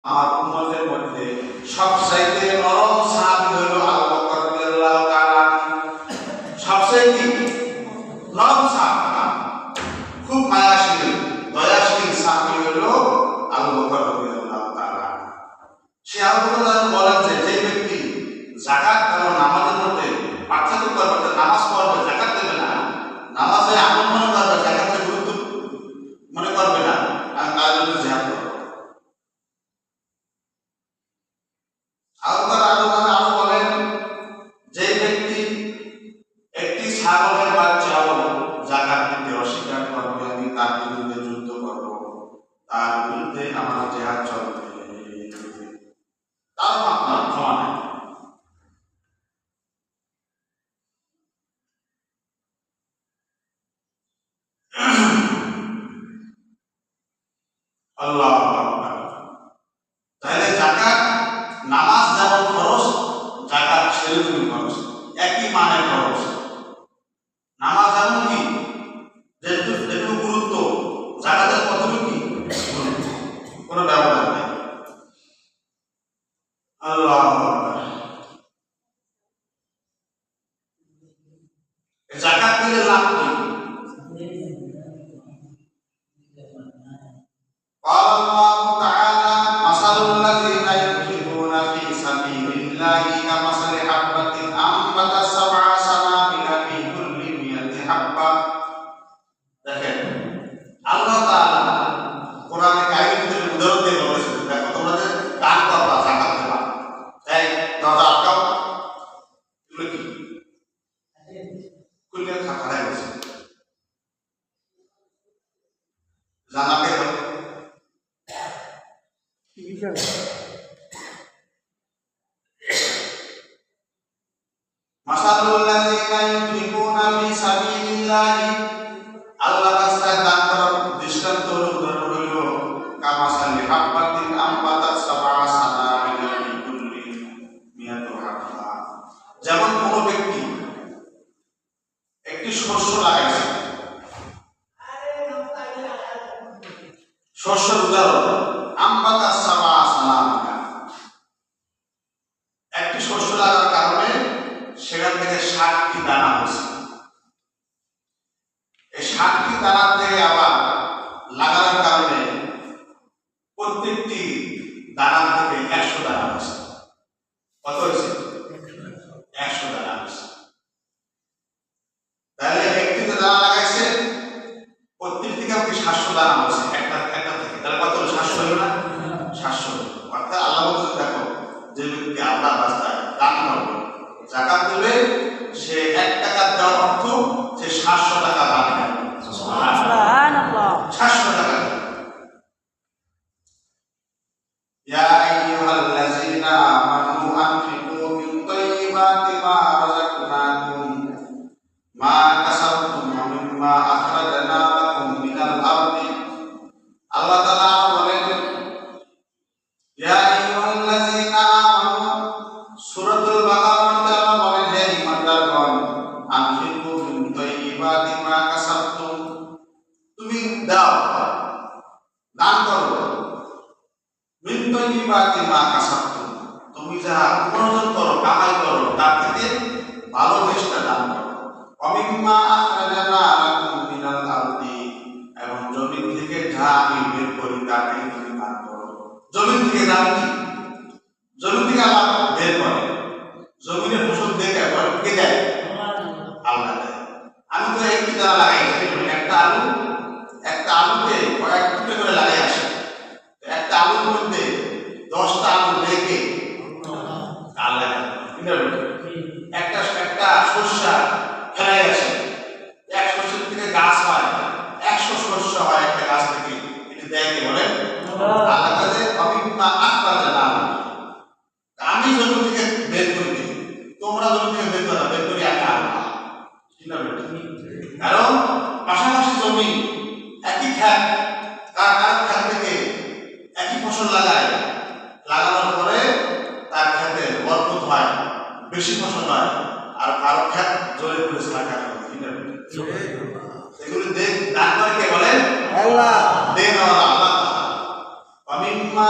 আমার উম্মতের মধ্যে সবচাইতে নরম সাহাবী হলো আবু বকর রাদিয়াল্লাহু তাআলা। সবচাইতে নরম সাহাবী, খুব মায়াশীল দয়াশীল সাহাবী হলো আবু বকর রাদিয়াল্লাহু তাআলা। সে আবু বকর বলেন যে ব্যক্তি যাকাত এবং নামাজের মধ্যে পার্থক্য করবে, নামাজ পড়বে যাকাত দেবে না, নামাজে আমল মনে করবে যাকাতের গুরুত্ব মনে করবে না, আর তার জন্য জিহাদ করবে। আরো বলেন যে ব্যক্তি একটি ছাগলের বাচ্চাও যাকাত দিতে অস্বীকার করবে, আমি তার বিরুদ্ধে যুদ্ধ করব, তার বিরুদ্ধে আমার জিহাদ চলবে, তার আপনার ক্ষমা নেই। আল্লাহু আকবার। তাহলে যাকাত, নামাজ যেমন খরচ, যাকাত সেরকমই খরচ, একই মানের খরচ। নামাজ যেমন কি যেটুকু গুরুত্ব, যাকাতের কতটুকু কোনো ব্যবধান নেই। আল্লাহু আকবার। যাকাত দিলে লাভ কি? قال الله تعالى مثل الذين ينفقون في سبيل الله كمثل حبة أنبتت 7 سنابل في كل 100 حبة। দেখেন আল্লাহ তাআলা কোরআনে কারিমের উদাহরণ দিয়ে বলেছেন, দেখো তোমরা যে দান করবা, যাকাত দেবা, এই দরজা আটকাও, এগুলো কি কুলের খাতায় বসে জানাতে মাসালুল্লাযিনা ইউনফিকুনা ফি সাবিলিল্লাহি, আল্লাহর রাস্তায় দান করার দৃষ্টান্ত উদাহরণ হইল কামাসালি হাব্বাতিন আম্বাতাত 7 সানাবিলা ফি কুল্লি 100 হাব্বা। যেমন কোন ব্যক্তি একটি শস্য লাগাইছে, শস্যের উদাহরণ আম্বাতাত 7 সানাবিলা, একটি শস্য লাগার কারণে সেখান থেকে 60টি দানা হয়েছে। এই 60টি দানা থেকে আবার লাগানোর কারণে প্রত্যেকটি দানা থেকে 100 দানা হয়েছে। কত হয়েছে? 100 দানা হয়েছে। তাহলে একটি দানা লাগাইছে, প্রত্যেক থেকে 700 দানা হয়েছে একটা থেকে, তাহলে কত হলো? 700 হলো না? 700 হলো। অর্থাৎ আল্লাহ বলছে দেখো যে ব্যক্তি আল্লাহর রাস্তায় দান করবে, যাকাত দেবে, সে 1 টাকা দেওয়ার অর্থ সে 700 টাকা দান করবে। সুবহানাল্লাহ, 700 টাকা। ইয়া আইয়ুহাল্লাযীনা আমানু আনফিকু মিন তাইয়্যিবাতি মা রাযাকনাকুম মা কাসাবতুম ওয়া মিম্মা আখরাজনা লাকুম মিনাল আরদি। আল্লাহ তাআলা বলেন ইয়া আইয়ুহাল্লাযীনা আমানু, সূরাতুল বাকারা বলেন হে ঈমানদারগণ, আনফিকু মিন তাইয়্যিবাতি মা কাসাবতুম, তুমি দাও, দান করো, মিন তাইয়্যিবাতি মা কাসাবতুম, তুমি যা উপার্জন করো, কামাই করো, তার থেকে ভালো জিনিসটা দান করো। ওয়া মিম্মা আখরাজনা লাকুম মিনাল আরদি, এবং জমিন থেকে যা আমি বের করি তা থেকে তুমি দান করো। জমিন থেকে দান কি? জমিন থেকে আল্লাহ বের করে, জমিনের ফসল দেখে কে দেয়? আল্লাহ দেয়। আমি তো একটি দানা লাগাইছি, একটা আলুকে কয়েক টুকরো করে লাগাই আসে, একটা আলুর মধ্যে 10টা আলু রেখে আল্লাহ একটা শস্য ফেলাই আসে, এক শস্য থেকে গাছ হয়, 100 শস্য হয় একটা গাছ থেকে, এটা দেয় কে বলেন? আল্লাহ কাছে অবিম্মা আখরাজনা, আমি জমি থেকে বের করে দিই, তোমরা জমি থেকে বের করি আমি আল্লাহ। কারণ পাশাপাশি জমি, একই খ্যাত, কার খ্যাত থেকে একই ফসল লাগায়, লাগানোর পরে তার খ্যাতে বরকত হয়, বেশি ফসল হয়, আর কারো খ্যাত জলে পড়ে থাকা হয়। এগুলো দান করে কে বলেন? আল্লাহ। দেন আল্লাহ। ওয়া মিম্মা